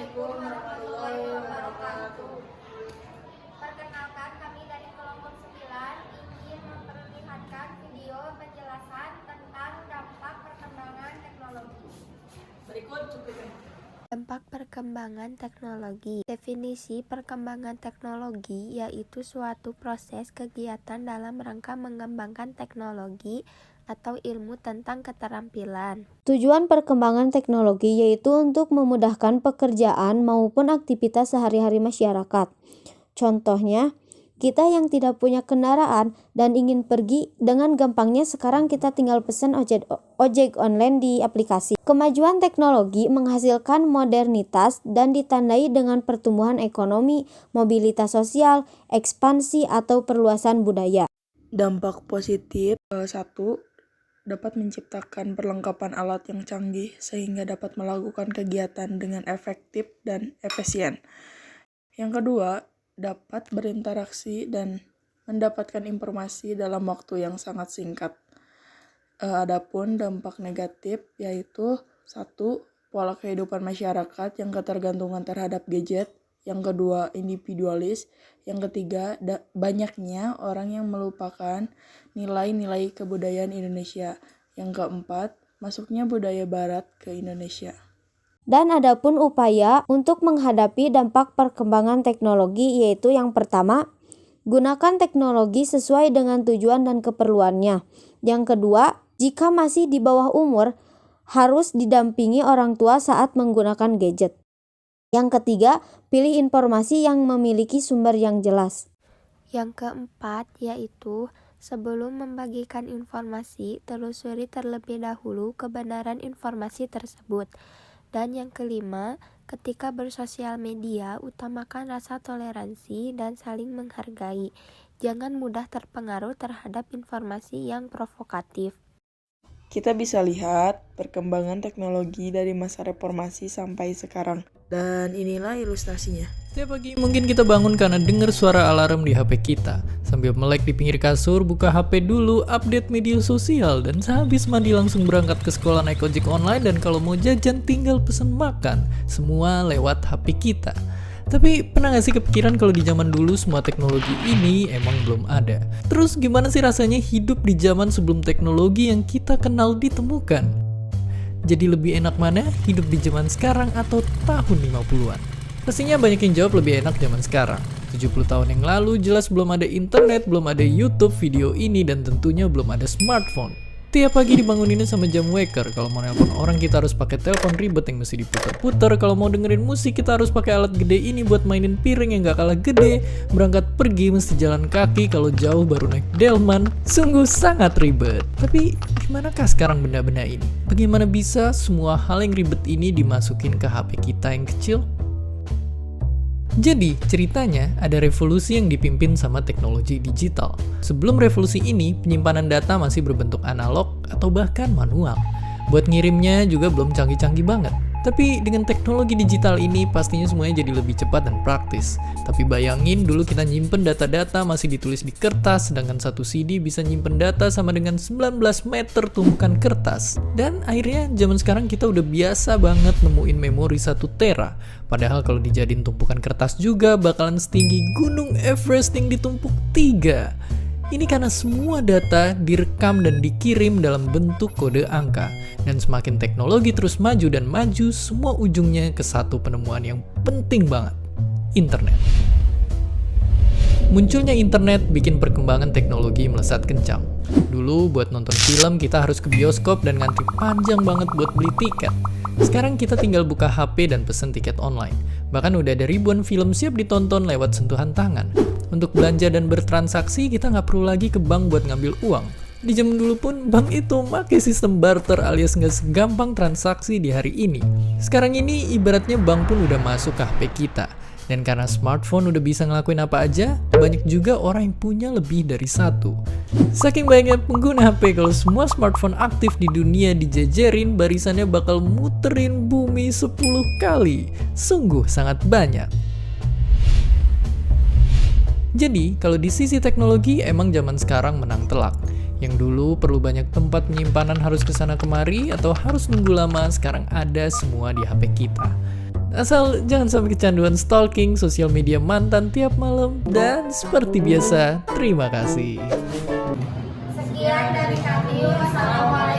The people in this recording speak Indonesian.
Assalamualaikum warahmatullahi wabarakatuh. Perkenalkan, kami dari kelompok 9 ingin memperlihatkan video penjelasan tentang dampak perkembangan teknologi. Berikut cuplikan. Dampak perkembangan teknologi. Definisi perkembangan teknologi yaitu suatu proses kegiatan dalam rangka mengembangkan teknologi atau ilmu tentang keterampilan. Tujuan perkembangan teknologi yaitu untuk memudahkan pekerjaan maupun aktivitas sehari-hari masyarakat. Contohnya, kita yang tidak punya kendaraan dan ingin pergi, dengan gampangnya sekarang kita tinggal pesan ojek online di aplikasi. Kemajuan teknologi menghasilkan modernitas dan ditandai dengan pertumbuhan ekonomi, mobilitas sosial, ekspansi atau perluasan budaya. Dampak positif, 1. Dapat menciptakan perlengkapan alat yang canggih sehingga dapat melakukan kegiatan dengan efektif dan efisien. Yang kedua, dapat berinteraksi dan mendapatkan informasi dalam waktu yang sangat singkat. Adapun dampak negatif yaitu 1. Pola kehidupan masyarakat yang ketergantungan terhadap gadget. Yang kedua, individualis. Yang ketiga, banyaknya orang yang melupakan nilai-nilai kebudayaan Indonesia. Yang keempat, masuknya budaya barat ke Indonesia. Dan adapun upaya untuk menghadapi dampak perkembangan teknologi yaitu yang pertama, gunakan teknologi sesuai dengan tujuan dan keperluannya. Yang kedua, jika masih di bawah umur, harus didampingi orang tua saat menggunakan gadget. Yang ketiga, pilih informasi yang memiliki sumber yang jelas. Yang keempat yaitu sebelum membagikan informasi, telusuri terlebih dahulu kebenaran informasi tersebut. Dan yang kelima, ketika bersosial media, utamakan rasa toleransi dan saling menghargai. Jangan mudah terpengaruh terhadap informasi yang provokatif. Kita bisa lihat perkembangan teknologi dari masa reformasi sampai sekarang. Dan inilah ilustrasinya. Setiap pagi mungkin kita bangun karena dengar suara alarm di HP kita. Sambil melek di pinggir kasur, buka HP dulu, update media sosial, dan sehabis mandi langsung berangkat ke sekolah naik ojek online, dan kalau mau jajan tinggal pesen makan. Semua lewat HP kita. Tapi pernah gak sih kepikiran kalau di zaman dulu semua teknologi ini emang belum ada? Terus gimana sih rasanya hidup di zaman sebelum teknologi yang kita kenal ditemukan? Jadi lebih enak mana hidup di zaman sekarang atau tahun 50-an? Pastinya banyak yang jawab lebih enak zaman sekarang. 70 tahun yang lalu jelas belum ada internet, belum ada YouTube, video ini, dan tentunya belum ada smartphone. Tiap pagi dibanguninnya sama jam waker. Kalau mau nelpon orang kita harus pakai telepon ribet yang mesti diputar-putar. Kalau mau dengerin musik kita harus pakai alat gede ini buat mainin piring yang gak kalah gede. Berangkat pergi mesti jalan kaki, kalau jauh baru naik delman. Sungguh sangat ribet. Tapi dimanakah sekarang benda-benda ini? Bagaimana bisa semua hal yang ribet ini dimasukin ke HP kita yang kecil? Jadi, ceritanya ada revolusi yang dipimpin sama teknologi digital. Sebelum revolusi ini, penyimpanan data masih berbentuk analog atau bahkan manual. Buat ngirimnya juga belum canggih-canggih banget. Tapi dengan teknologi digital ini pastinya semuanya jadi lebih cepat dan praktis. Tapi bayangin dulu kita nyimpen data-data masih ditulis di kertas, sedangkan satu CD bisa nyimpen data sama dengan 19 meter tumpukan kertas. Dan akhirnya zaman sekarang kita udah biasa banget nemuin memori 1 tera. Padahal kalau dijadiin tumpukan kertas juga bakalan setinggi Gunung Everest yang ditumpuk 3. Ini karena semua data direkam dan dikirim dalam bentuk kode angka. Dan semakin teknologi terus maju dan maju, semua ujungnya ke satu penemuan yang penting banget. Internet. Munculnya internet bikin perkembangan teknologi melesat kencang. Dulu buat nonton film kita harus ke bioskop dan ngantri panjang banget buat beli tiket. Sekarang kita tinggal buka HP dan pesen tiket online. Bahkan udah ada ribuan film siap ditonton lewat sentuhan tangan. Untuk belanja dan bertransaksi kita nggak perlu lagi ke bank buat ngambil uang. Di zaman dulu pun bank itu pakai sistem barter alias nggak segampang transaksi di hari ini. Sekarang ini ibaratnya bank pun udah masuk ke HP kita. Dan karena smartphone udah bisa ngelakuin apa aja, banyak juga orang yang punya lebih dari satu. Saking banyaknya pengguna HP, kalau semua smartphone aktif di dunia dijejerin, barisannya bakal muterin bumi 10 kali. Sungguh sangat banyak. Jadi, kalau di sisi teknologi, emang zaman sekarang menang telak. Yang dulu perlu banyak tempat penyimpanan harus kesana kemari atau harus nunggu lama, sekarang ada semua di HP kita. Asal jangan sampai kecanduan stalking sosial media mantan tiap malam. Dan seperti biasa, terima kasih. Sekian dari kami. Wassalamualaikum.